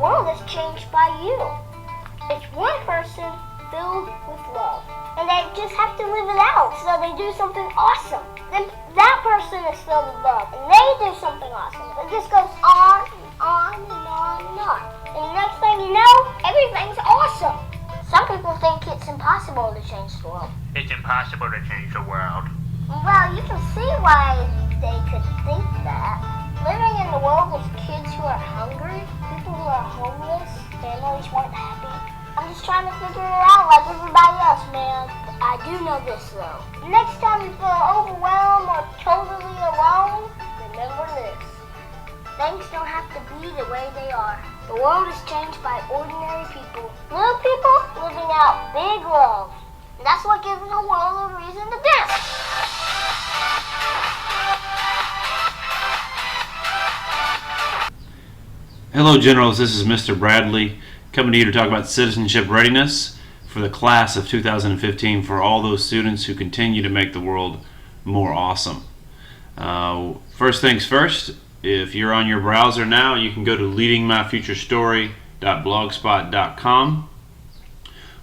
world is changed by you. It's one person filled with love. And they just have to live it out, so they do something awesome. Then that person is filled with love, and they do something awesome. It just goes on and on and on and on. And the next thing you know, everything's awesome. Some people think it's impossible to change the world. It's impossible to change the world. Well, you can see why they could think that. Living in the world with kids who are hungry, people who are homeless, families who aren't happy. I'm just trying to figure it out like everybody else, man. I do know this, though. Next time you feel overwhelmed or totally alone, remember this. Things don't have to be the way they are. The world is changed by ordinary people. Little people living out big love. And that's what gives the world a reason to dance. Hello, Generals. This is Mr. Bradley coming to you to talk about citizenship readiness for the class of 2015 for all those students who continue to make the world more awesome. First things first, if you're on your browser now, you can go to leadingmyfuturestory.blogspot.com.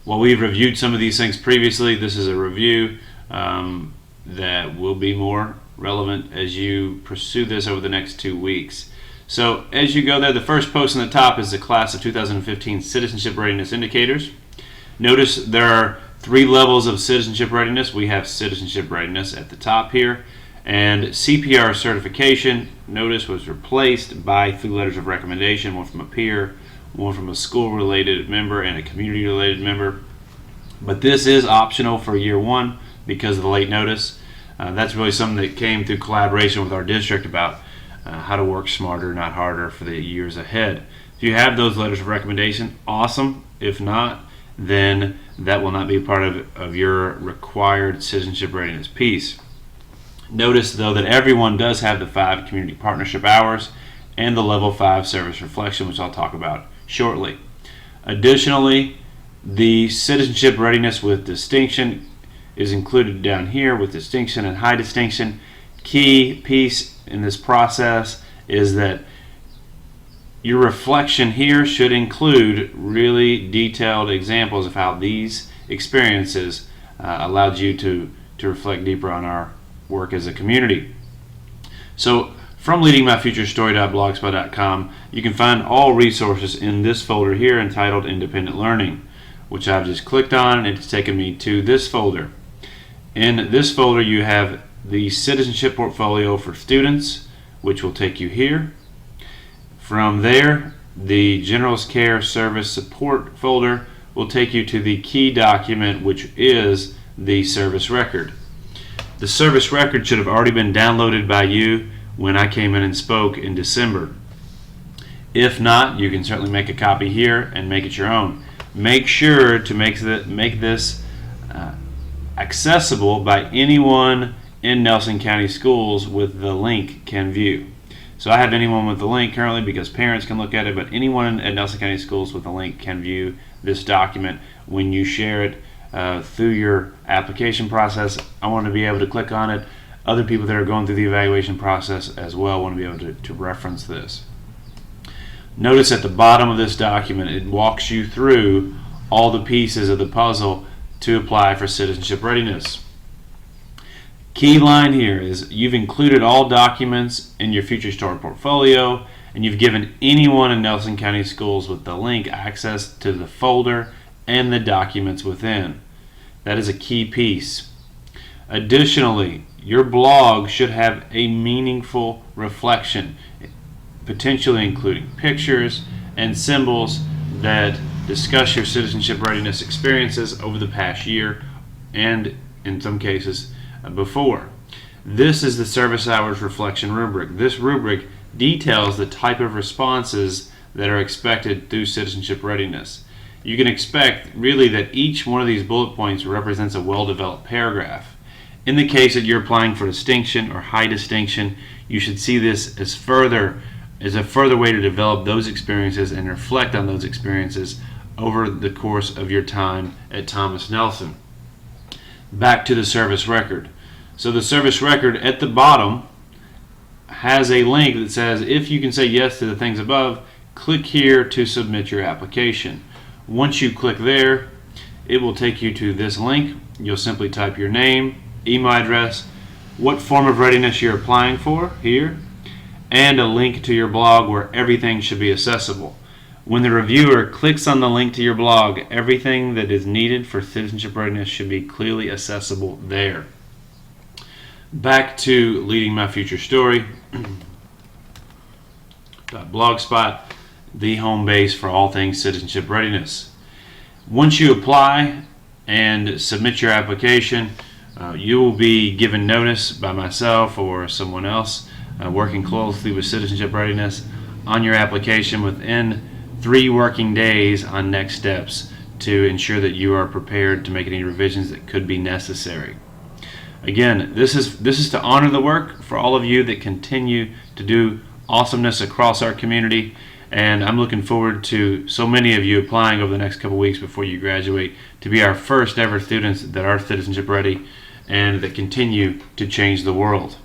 While we've reviewed some of these things previously, this is a review that will be more relevant as you pursue this over the next 2 weeks. So as you go there, the first post on the top is the class of 2015 Citizenship Readiness Indicators. Notice there are 3 levels of citizenship readiness. We have citizenship readiness at the top here, and CPR certification, notice, was replaced by 3 letters of recommendation, one from a peer, one from a school-related member, and a community-related member. But this is optional for year 1 because of the late notice. That's really something that came through collaboration with our district about how to work smarter, not harder for the years ahead. If you have those letters of recommendation, awesome. If not, then that will not be part of your required citizenship readiness piece. Notice, though, that everyone does have the 5 community partnership hours and the level 5 service reflection, which I'll talk about shortly. Additionally, the citizenship readiness with distinction is included down here with distinction and high distinction. Key piece in this process is that your reflection here should include really detailed examples of how these experiences allowed you to reflect deeper on our work as a community. So from leadingmyfuturestory.blogspot.com, you can find all resources in this folder here entitled Independent Learning, which I've just clicked on, and it's taken me to this folder. In this folder you have the citizenship portfolio for students, which will take you here. From there, the General's Care Service Support folder will take you to the key document, which is the service record. The service record should have already been downloaded by you when I came in and spoke in December. If not, you can certainly make a copy here and make it your own. Make sure to make this accessible by anyone in Nelson County Schools with the link can view. So I have anyone with the link currently because parents can look at it, but anyone at Nelson County Schools with the link can view this document. When you share it through your application process, I want to be able to click on it. Other people that are going through the evaluation process as well want to be able to reference this. Notice at the bottom of this document, it walks you through all the pieces of the puzzle to apply for citizenship readiness. Key line here is you've included all documents in your Future Story portfolio, and you've given anyone in Nelson County Schools with the link access to the folder and the documents within. That is a key piece. Additionally, your blog should have a meaningful reflection, potentially including pictures and symbols that discuss your citizenship readiness experiences over the past year and, in some cases, before. This is the service hours reflection rubric. This rubric details the type of responses that are expected through citizenship readiness. You can expect really that each one of these bullet points represents a well-developed paragraph. In the case that you're applying for distinction or high distinction, you should see this as a further way to develop those experiences and reflect on those experiences over the course of your time at Thomas Nelson. Back to the service record. So the service record at the bottom has a link that says if you can say yes to the things above, click here to submit your application. Once you click there, it will take you to this link. You'll simply type your name, email address, what form of readiness you're applying for here, and a link to your blog where everything should be accessible. When the reviewer clicks on the link to your blog, everything that is needed for citizenship readiness should be clearly accessible there. Back to Leading My Future Story. Blogspot, the home base for all things citizenship readiness. Once you apply and submit your application, you will be given notice by myself or someone else working closely with citizenship readiness on your application within 3 working days on next steps to ensure that you are prepared to make any revisions that could be necessary. Again, this is to honor the work for all of you that continue to do awesomeness across our community, and I'm looking forward to so many of you applying over the next couple weeks before you graduate to be our first ever students that are citizenship ready and that continue to change the world.